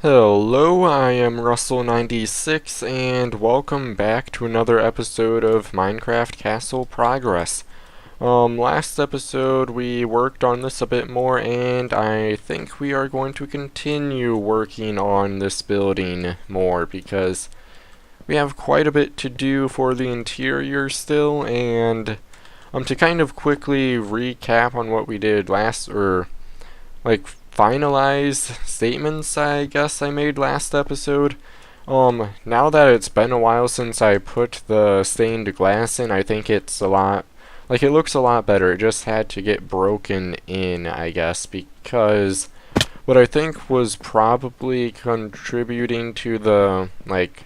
Hello, I am Russell96 and welcome back to another episode of Minecraft Castle Progress. Last episode we worked on this a bit more and I think we are going to continue working on this building more because we have quite a bit to do for the interior still, and to kind of quickly recap on what we did last, or like finalize statements I guess I made last episode. Now that it's been a while since I put the stained glass in, I think it's a lot, like it looks a lot better. It just had to get broken in, I guess, because what I think was probably contributing to the, like,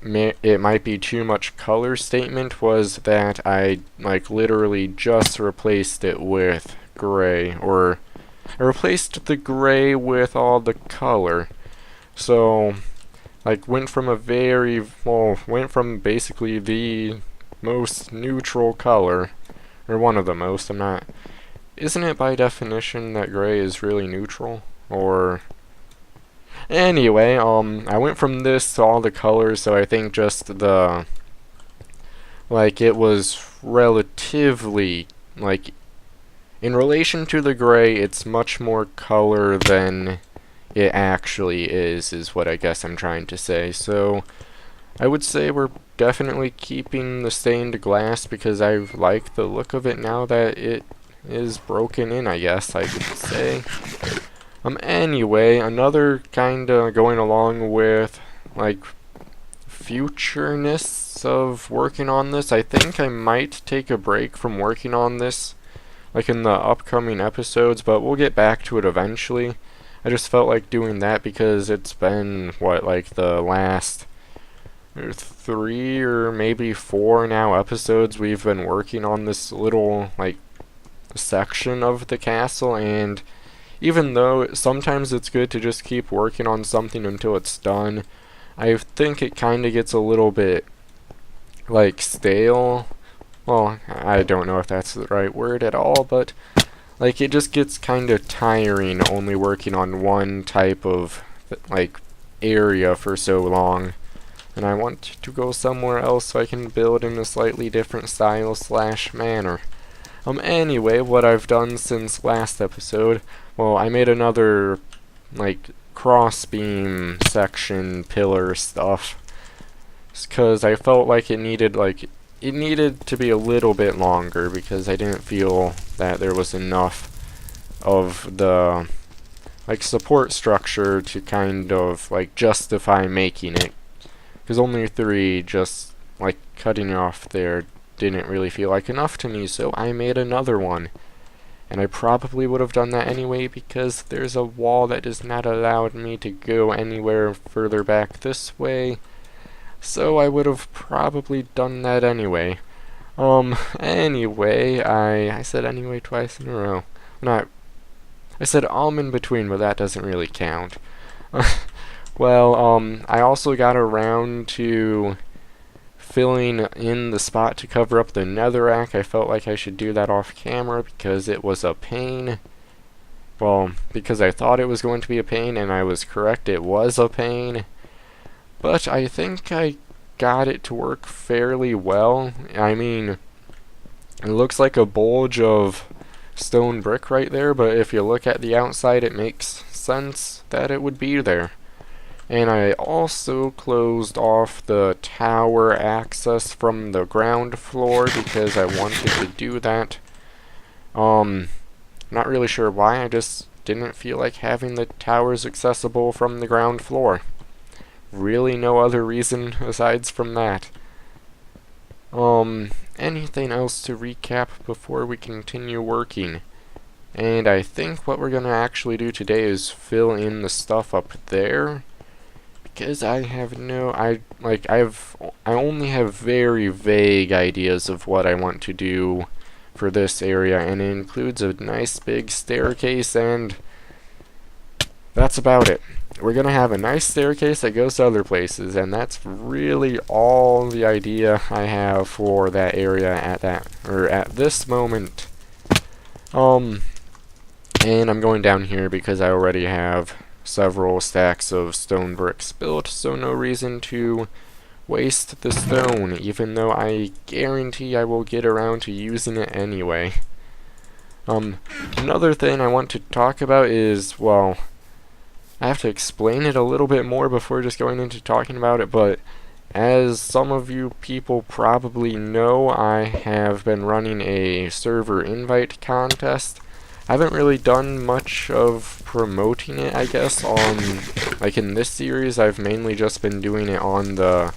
it might be too much color statement was that I, like, literally just replaced it with gray, or I replaced the gray with all the color. So, like, went from basically the most neutral color, or one of the most, isn't it by definition that gray is really neutral? Or, anyway, I went from this to all the colors, so I think just it was relatively, like, in relation to the gray, it's much more color than it actually is what I guess I'm trying to say. So, I would say we're definitely keeping the stained glass because I like the look of it now that it is broken in, I guess I could say. Anyway, another kinda going along with, like, futureness of working on this, I think I might take a break from working on this, like, in the upcoming episodes, but we'll get back to it eventually. I just felt like doing that because it's been, what, like, the last 3 or maybe 4 now episodes we've been working on this little, like, section of the castle, and even though sometimes it's good to just keep working on something until it's done, I think it kind of gets a little bit, like, stale. Well, I don't know if that's the right word at all, but, like, it just gets kind of tiring only working on one type of, like, area for so long. And I want to go somewhere else so I can build in a slightly different style / manner. Anyway, what I've done since last episode, well, I made another, like, crossbeam section pillar stuff, because I felt like it needed to be a little bit longer because I didn't feel that there was enough of the, like, support structure to kind of, like, justify making it, because only 3, just, like, cutting off there didn't really feel like enough to me, so I made another one. And I probably would have done that anyway because there's a wall that does not allow me to go anywhere further back this way, so I would have probably done that anyway. Anyway, I said anyway twice in a row. I said in between, but that doesn't really count. Well, I also got around to filling in the spot to cover up the netherrack. I felt like I should do that off camera because it was a pain. Well, because I thought it was going to be a pain, and I was correct, it was a pain. But I think I got it to work fairly well. I mean, it looks like a bulge of stone brick right there, but if you look at the outside, it makes sense that it would be there. And I also closed off the tower access from the ground floor because I wanted to do that. Not really sure why, I just didn't feel like having the towers accessible from the ground floor. Really no other reason aside from that. Anything else to recap before we continue working? And I think what we're gonna actually do today is fill in the stuff up there, because I only have very vague ideas of what I want to do for this area, and it includes a nice big staircase, and that's about it. We're gonna have a nice staircase that goes to other places, and that's really all the idea I have for that area at this moment. And I'm going down here because I already have several stacks of stone bricks built, so no reason to waste the stone, even though I guarantee I will get around to using it anyway. Another thing I want to talk about is, well, I have to explain it a little bit more before just going into talking about it, but as some of you people probably know, I have been running a server invite contest. I haven't really done much of promoting it, I guess, on, like in this series. I've mainly just been doing it on the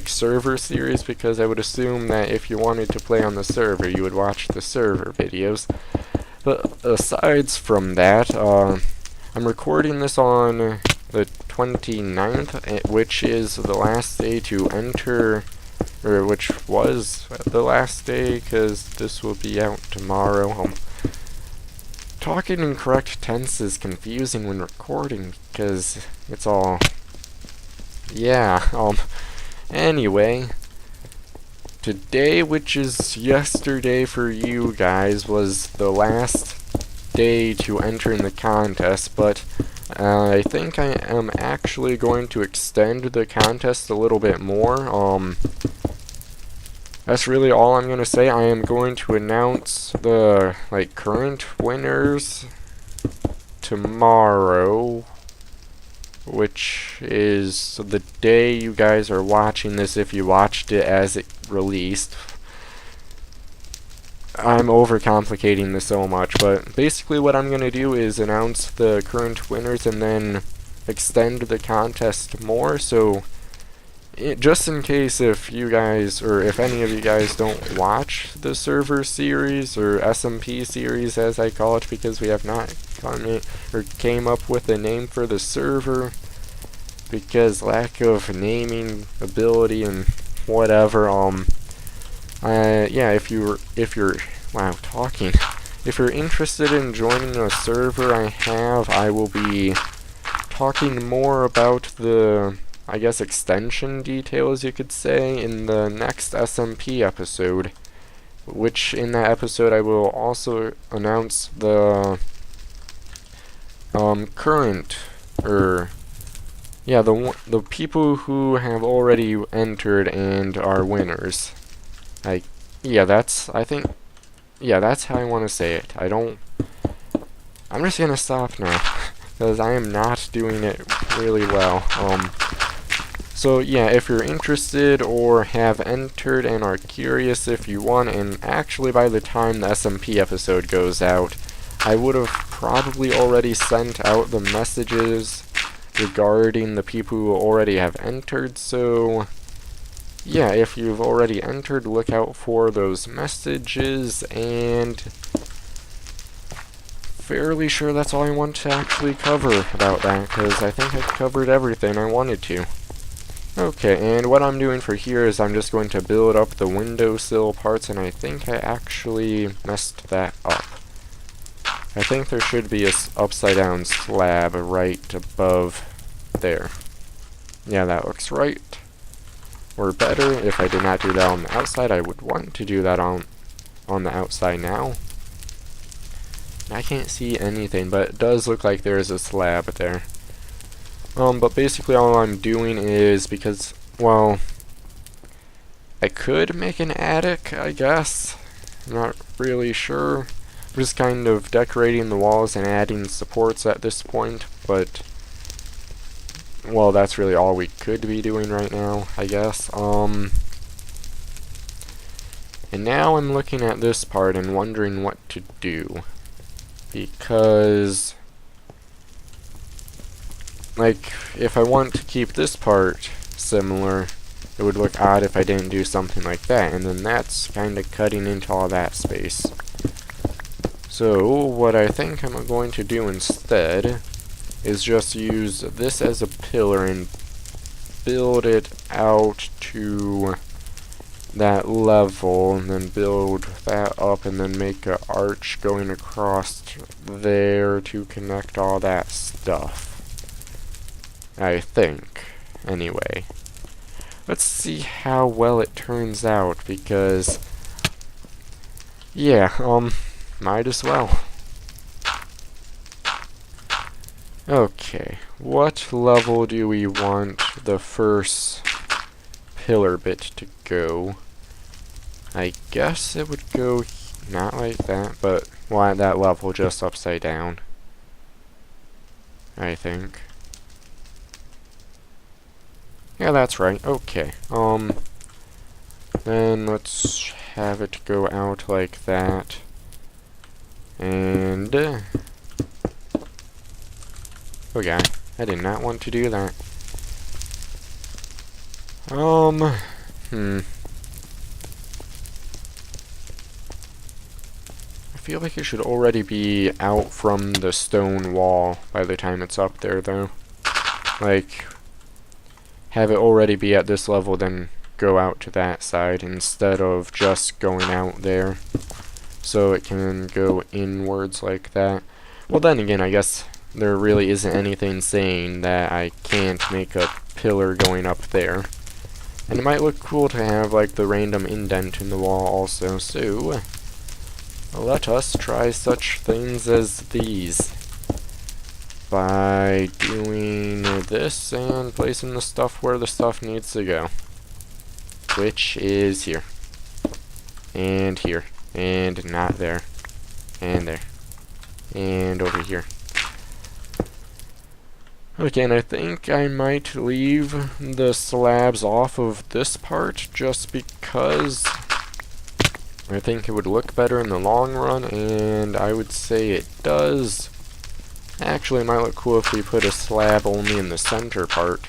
server series, because I would assume that if you wanted to play on the server, you would watch the server videos. But aside from that, I'm recording this on the 29th, which is the last day to enter, or which was the last day, because this will be out tomorrow. Talking in correct tense is confusing when recording, because it's all, yeah, anyway, today, which is yesterday for you guys, was the last day to enter in the contest, but I think I am actually going to extend the contest a little bit more. That's really all I'm going to say. I am going to announce the, current winners tomorrow, which is the day you guys are watching this if you watched it as it released. I'm overcomplicating this so much, but basically what I'm going to do is announce the current winners and then extend the contest more, so just in case if you guys, or if any of you guys don't watch the server series, or SMP series as I call it, because we have not came up with a name for the server, because lack of naming ability and whatever, yeah, if you're interested in joining a server I will be talking more about the, I guess, extension details, you could say, in the next SMP episode, which in that episode I will also announce the current, the people who have already entered and are winners. That's how I want to say it. I'm just gonna stop now, because I am not doing it really well. So yeah, if you're interested or have entered and are curious if you won, and actually by the time the SMP episode goes out, I would have probably already sent out the messages regarding the people who already have entered, so yeah, if you've already entered, look out for those messages, and fairly sure that's all I want to actually cover about that, because I think I've covered everything I wanted to. Okay, and what I'm doing for here is I'm just going to build up the windowsill parts, and I think I actually messed that up. I think there should be a upside down slab right above there. Yeah, that looks right. Or better, if I did not do that on the outside, I would want to do that on the outside now. I can't see anything, but it does look like there is a slab there. But basically all I'm doing is, because, well, I could make an attic, I guess. I'm not really sure. I'm just kind of decorating the walls and adding supports at this point, but, well, that's really all we could be doing right now, I guess. And now I'm looking at this part and wondering what to do. Because, if I want to keep this part similar, it would look odd if I didn't do something like that, and then that's kind of cutting into all that space. So, what I think I'm going to do instead is just use this as a pillar and build it out to that level, and then build that up, and then make an arch going across there to connect all that stuff. I think. Anyway. Let's see how well it turns out, because, yeah, might as well. Okay, what level do we want the first pillar bit to go? I guess it would go not like that, but well, at that level, just upside down. I think. Yeah, that's right. Okay. Then let's have it go out like that. And oh yeah, I did not want to do that. I feel like it should already be out from the stone wall by the time it's up there, though. Like, have it already be at this level, then go out to that side instead of just going out there. So it can go inwards like that. Well, then again, I guess there really isn't anything saying that I can't make a pillar going up there. And it might look cool to have, like, the random indent in the wall also, so let us try such things as these. By doing this and placing the stuff where the stuff needs to go. Which is here. And here. And not there. And there. And over here. Okay, and I think I might leave the slabs off of this part just because I think it would look better in the long run, and I would say it does. Actually, it might look cool if we put a slab only in the center part.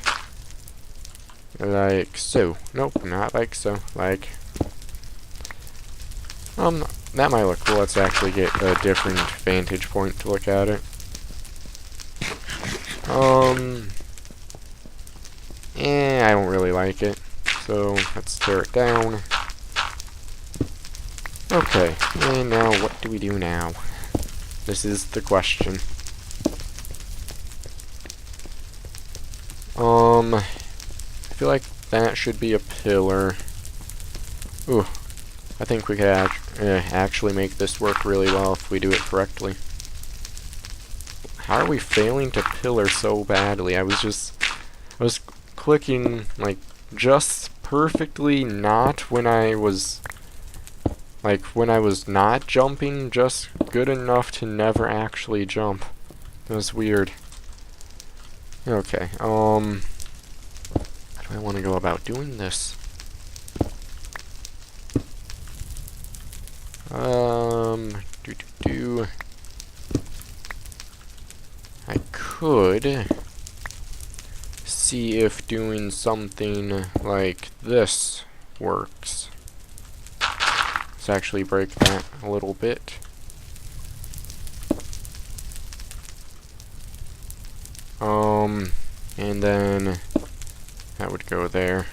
Like so. Nope, not like so. Like, that might look cool. Let's actually get a different vantage point to look at it. I don't really like it. So, let's tear it down. Okay, and now what do we do now? This is the question. I feel like that should be a pillar. Ooh, I think we could actually make this work really well if we do it correctly. How are we failing to pillar so badly? I was clicking, like, just perfectly not when I was, like, when I was not jumping, just good enough to never actually jump. It was weird. Okay, how do I want to go about doing this? I could see if doing something like this works. Let's actually break that a little bit. And then that would go there.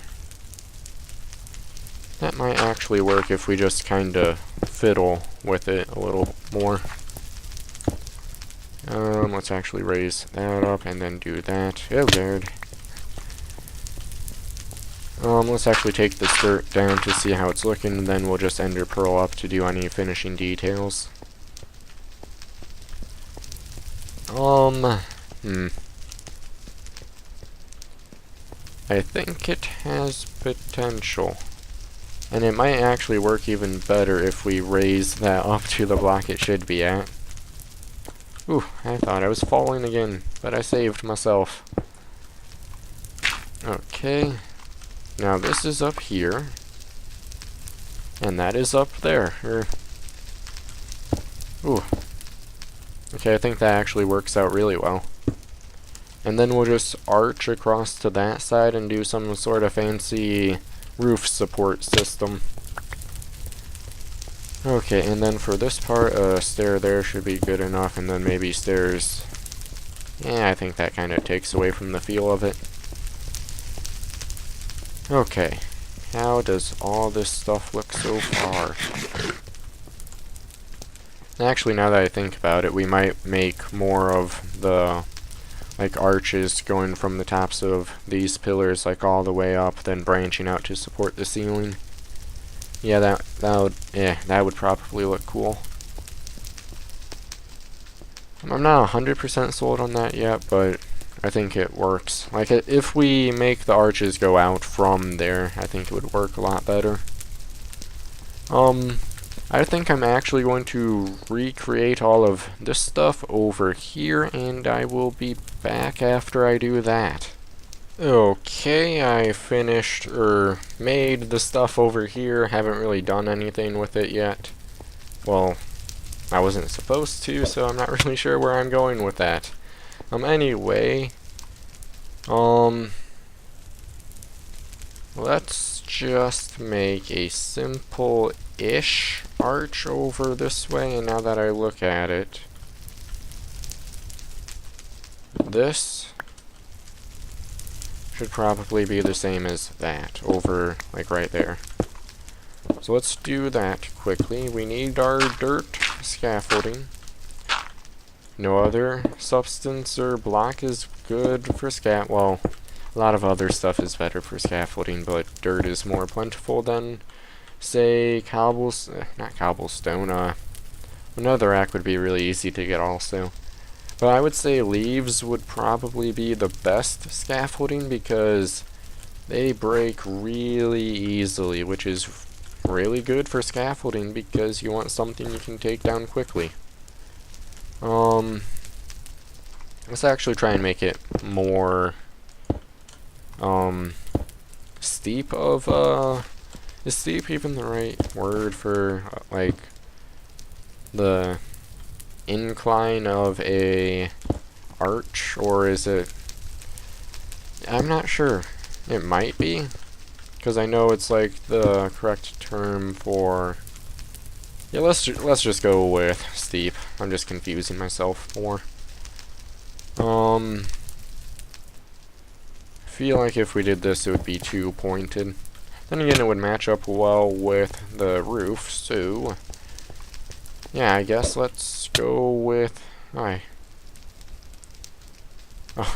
That might actually work if we just kind of fiddle with it a little more. Let's actually raise that up and then do that. Oh, good. Let's actually take the skirt down to see how it's looking, and then we'll just ender pearl up to do any finishing details. I think it has potential. And it might actually work even better if we raise that up to the block it should be at. Ooh, I thought I was falling again, but I saved myself. Okay. Now this is up here. And that is up there. Ooh. Okay, I think that actually works out really well. And then we'll just arch across to that side and do some sort of fancy roof support system. Okay, and then for this part, a stair there should be good enough, and then maybe stairs. Yeah, I think that kind of takes away from the feel of it. Okay, how does all this stuff look so far? Actually, now that I think about it, we might make more of the, like, arches going from the tops of these pillars, like, all the way up, then branching out to support the ceiling. Yeah, that would probably look cool. I'm not 100% sold on that yet, but I think it works. Like, if we make the arches go out from there, I think it would work a lot better. I think I'm actually going to recreate all of this stuff over here, and I will be back after I do that. Okay, I finished, or made the stuff over here. Haven't really done anything with it yet. Well, I wasn't supposed to, so I'm not really sure where I'm going with that. Anyway, let's just make a simple-ish arch over this way, and now that I look at it, this should probably be the same as that, over, like, right there. So let's do that quickly. We need our dirt scaffolding. No other substance or block is good for well, a lot of other stuff is better for scaffolding, but dirt is more plentiful than, say, not cobblestone, netherrack would be really easy to get also. But I would say leaves would probably be the best scaffolding because they break really easily, which is really good for scaffolding because you want something you can take down quickly. Let's actually try and make it more, steep of, is steep even the right word for, like, the incline of a arch, or is it, I'm not sure. It might be, because I know it's like the correct term for, yeah, let's just go with steep. I'm just confusing myself more. I feel like if we did this, it would be too pointed. Then again, it would match up well with the roof, so yeah, I guess let's go with, oh,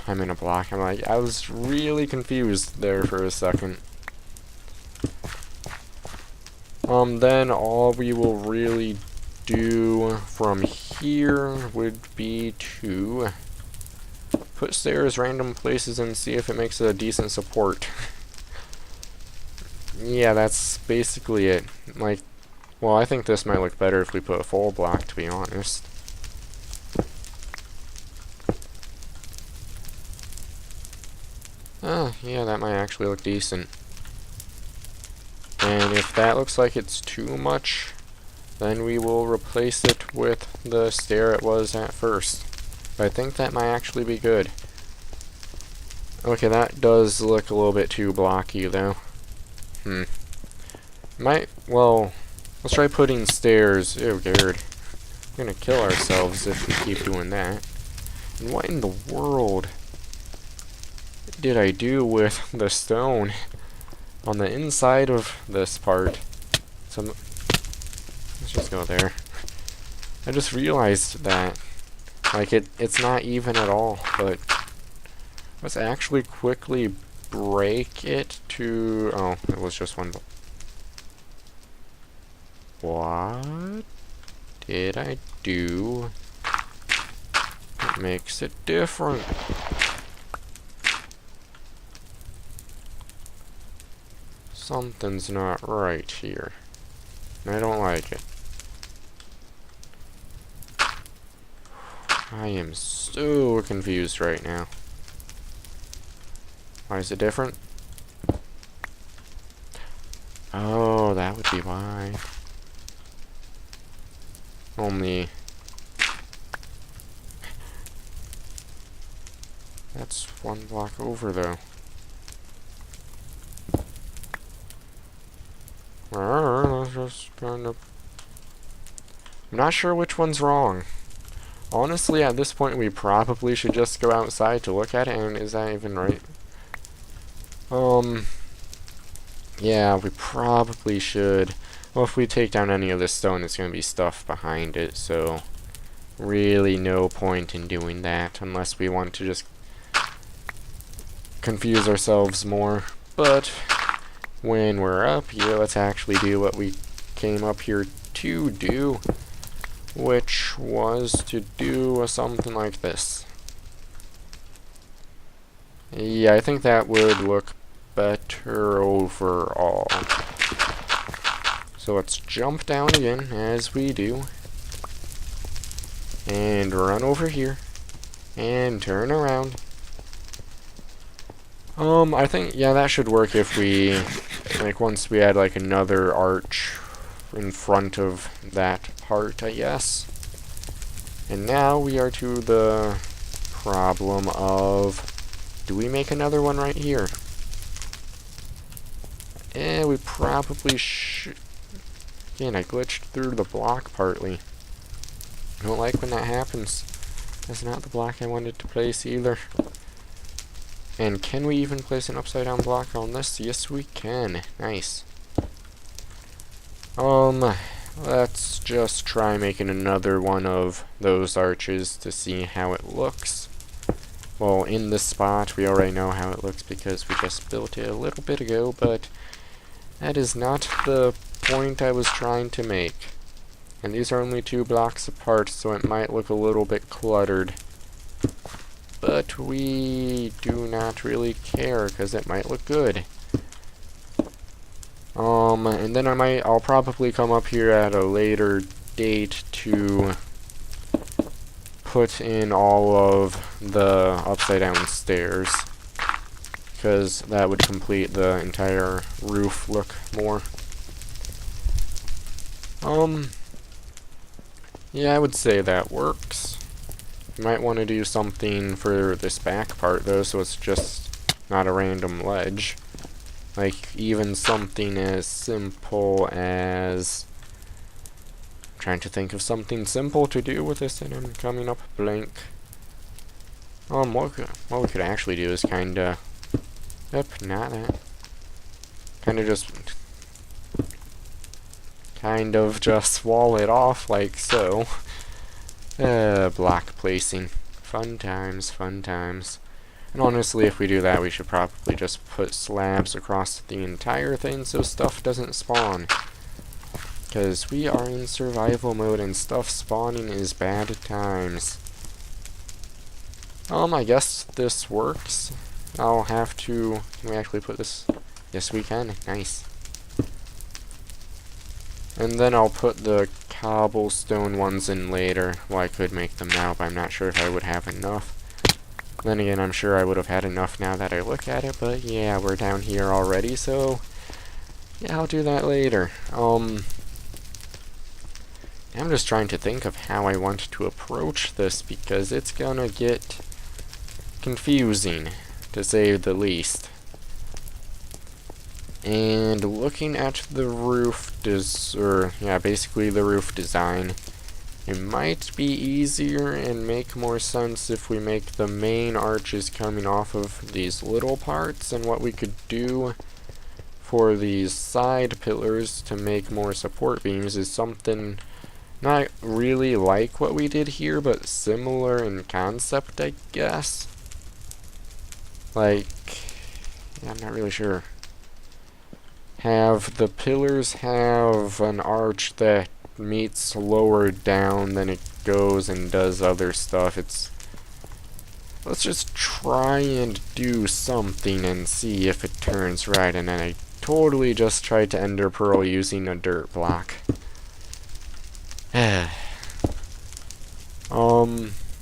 I'm in a block. I was really confused there for a second. Then all we will really do from here would be to put stairs random places and see if it makes a decent support. Yeah, that's basically it. Like, well, I think this might look better if we put a full block, to be honest. Yeah, that might actually look decent. And if that looks like it's too much, then we will replace it with the stair it was at first. But I think that might actually be good. Okay, that does look a little bit too blocky, though. Well, let's try putting stairs. Ew, Gerd. We're gonna kill ourselves if we keep doing that. And what in the world did I do with the stone on the inside of this part? Let's just go there. I just realized that, like, it's not even at all, but let's actually quickly break it to, oh, it was just one. What did I do that makes it different? Something's not right here. I don't like it. I am so confused right now. Why is it different? Oh, that would be why. Only that's one block over, though. Just kind of, I'm not sure which one's wrong. Honestly, at this point, we probably should just go outside to look at it, and is that even right? Yeah, we probably should. Well, if we take down any of this stone, it's going to be stuff behind it, so really no point in doing that unless we want to just confuse ourselves more. But when we're up here, let's actually do what we came up here to do. which was to do something like this. Yeah, I think that would look better overall. So let's jump down again, as we do, and run over here, and turn around. I think, yeah, that should work if we, like, once we add, like, another arch in front of that part, I guess. And now we are to the problem of, do we make another one right here? We probably should. Again, I glitched through the block partly. I don't like when that happens. That's not the block I wanted to place either. And can we even place an upside down block on this? Yes, we can. Nice. Let's just try making another one of those arches to see how it looks. Well, in this spot, we already know how it looks because we just built it a little bit ago, but that is not the point I was trying to make. And these are only 2 blocks apart, so it might look a little bit cluttered. But we do not really care, because it might look good. And then I'll probably come up here at a later date to put in all of the upside down stairs, because that would complete the entire roof look more. Yeah, I would say that works. You might want to do something for this back part though, so it's just not a random ledge. Like, even something as simple as... I'm trying to think of something simple to do with this, and I'm coming up blank. What we could actually do is kinda... Yep, not that. Kind of just wall it off like so. Block placing. Fun times, fun times. And honestly, if we do that, we should probably just put slabs across the entire thing so stuff doesn't spawn. Because we are in survival mode and stuff spawning is bad times. I guess this works. I'll have to... Can we actually put this... Yes, we can. Nice. And then I'll put the cobblestone ones in later. Well, I could make them now, but I'm not sure if I would have enough. Then again, I'm sure I would have had enough now that I look at it, but yeah, we're down here already, so... Yeah, I'll do that later. I'm just trying to think of how I want to approach this, because it's gonna get confusing, to say the least. And looking at the roof basically the roof design, it might be easier and make more sense if we make the main arches coming off of these little parts, and what we could do for these side pillars to make more support beams is something not really like what we did here, but similar in concept, I guess. Like, yeah, I'm not really sure. Have the pillars have an arch that meets lower down, then it goes and does other stuff. Let's just try and do something and see if it turns right. And then I totally just tried to ender pearl using a dirt block.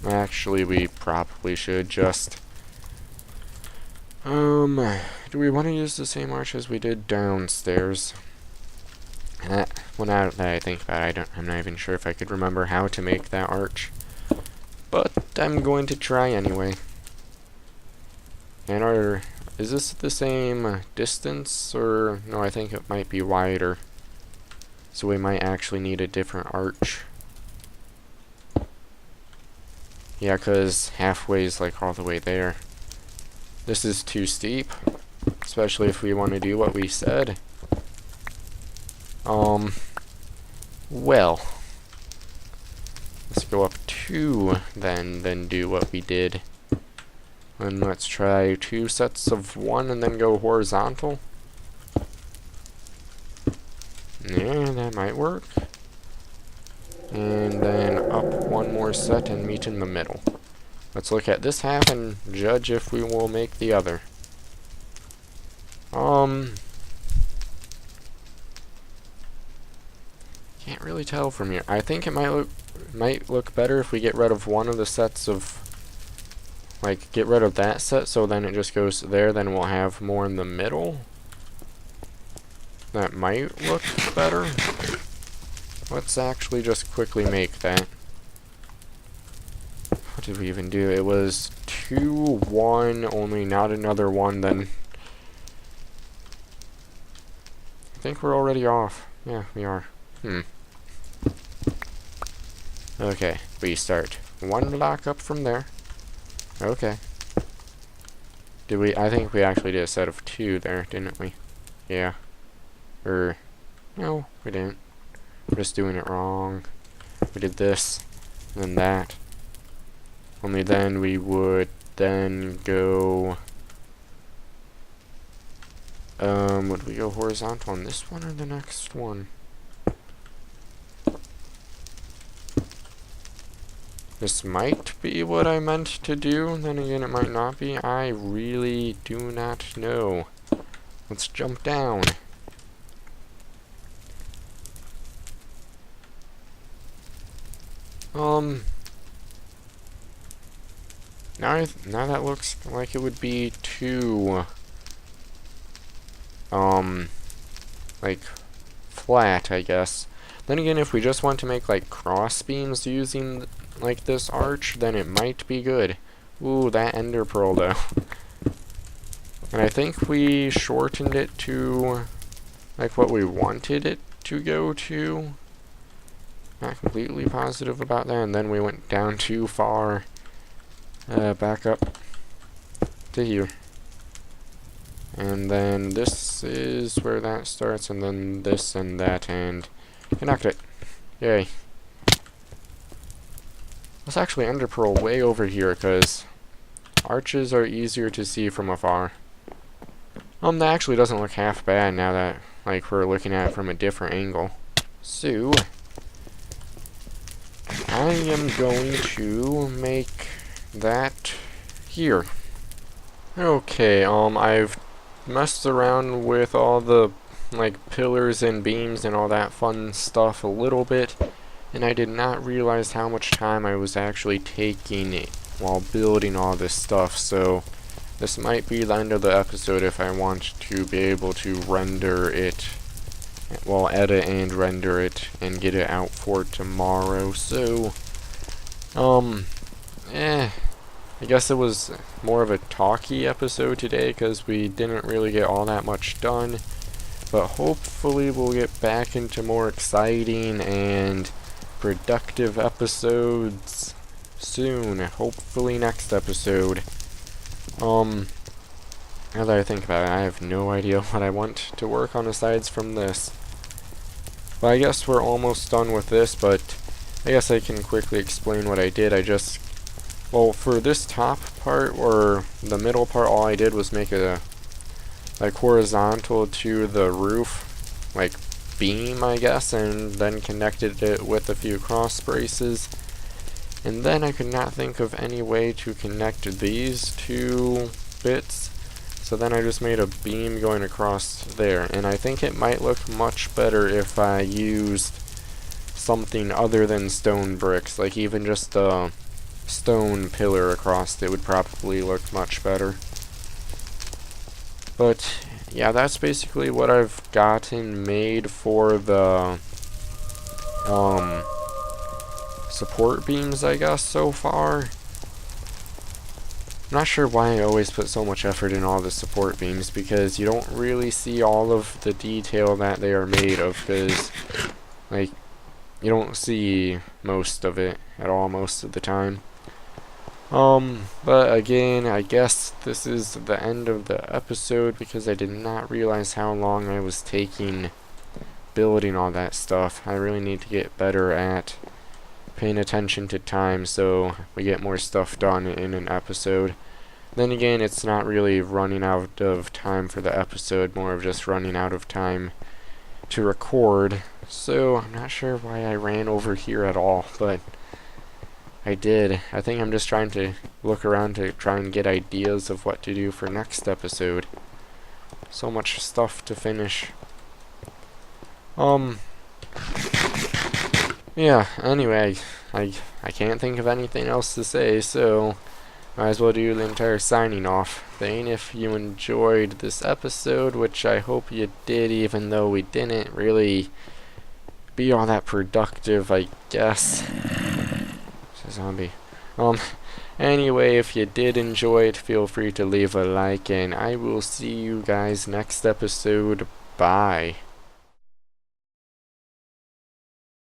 Actually, we probably should just... do we want to use the same arch as we did downstairs? Well, now that I think about it, I'm not even sure if I could remember how to make that arch. But I'm going to try anyway. And is this the same distance, or... No, I think it might be wider. So we might actually need a different arch. Yeah, because halfway is like all the way there. This is too steep, especially if we want to do what we said. Well, let's go up 2 then do what we did. And let's try 2 sets of 1 and then go horizontal. Yeah, that might work. And then one more set and meet in the middle. Let's look at this half and judge if we will make the other. Can't really tell from here. I think it might look better if we get rid of one of the sets of, like, get rid of that set, so then it just goes there, then we'll have more in the middle. That might look better. Let's actually just quickly make that. What did we even do? It was 2, 1, only not another 1, then. I think we're already off. Yeah, we are. Okay, we start 1 block up from there. Okay. Did we? I think we actually did a set of 2 there, didn't we? Yeah. No, we didn't. We're just doing it wrong. We did this, and then that. Only then we would then go... would we go horizontal on this one or the next one? This might be what I meant to do, then again it might not be. I really do not know. Let's jump down. Now that looks like it would be too, like, flat, I guess. Then again, if we just want to make, like, cross beams using, like, this arch, then it might be good. Ooh, that ender pearl, though. And I think we shortened it to, like, what we wanted it to go to. Not completely positive about that, and then we went down too far. Back up to here. And then this is where that starts, and then this and that, and connect it. Yay. Let's actually ender pearl way over here, because arches are easier to see from afar. That actually doesn't look half bad now that, like, we're looking at it from a different angle. So, I am going to make that here. Okay, I've messed around with all the, like, pillars and beams and all that fun stuff a little bit, and I did not realize how much time I was actually taking while building all this stuff, so this might be the end of the episode if I want to be able to render it, well, edit and render it and get it out for tomorrow. So, I guess it was more of a talky episode today because we didn't really get all that much done, but hopefully we'll get back into more exciting and productive episodes soon. Hopefully next episode. Now that I think about it, I have no idea what I want to work on aside from this. But I guess we're almost done with this, but I guess I can quickly explain what I did. Well, for this top part, or the middle part, all I did was make a, like, horizontal to the roof, like, beam, I guess, and then connected it with a few cross braces. And then I could not think of any way to connect these two bits, so then I just made a beam going across there. And I think it might look much better if I used something other than stone bricks, like even just a stone pillar across it would probably look much better. But yeah, that's basically what I've gotten made for the support beams, I guess, so far. I'm not sure why I always put so much effort in all the support beams, because you don't really see all of the detail that they are made of, because, like, you don't see most of it at all most of the time. But again, I guess this is the end of the episode because I did not realize how long I was taking building all that stuff. I really need to get better at paying attention to time so we get more stuff done in an episode. Then again, it's not really running out of time for the episode, more of just running out of time to record. So I'm not sure why I ran over here at all, but I did. I think I'm just trying to look around to try and get ideas of what to do for next episode. So much stuff to finish. Yeah, anyway, I can't think of anything else to say, so might as well do the entire signing off thing. If you enjoyed this episode, which I hope you did, even though we didn't really be all that productive, I guess. It's a zombie. Anyway, if you did enjoy it, feel free to leave a like, and I will see you guys next episode. Bye.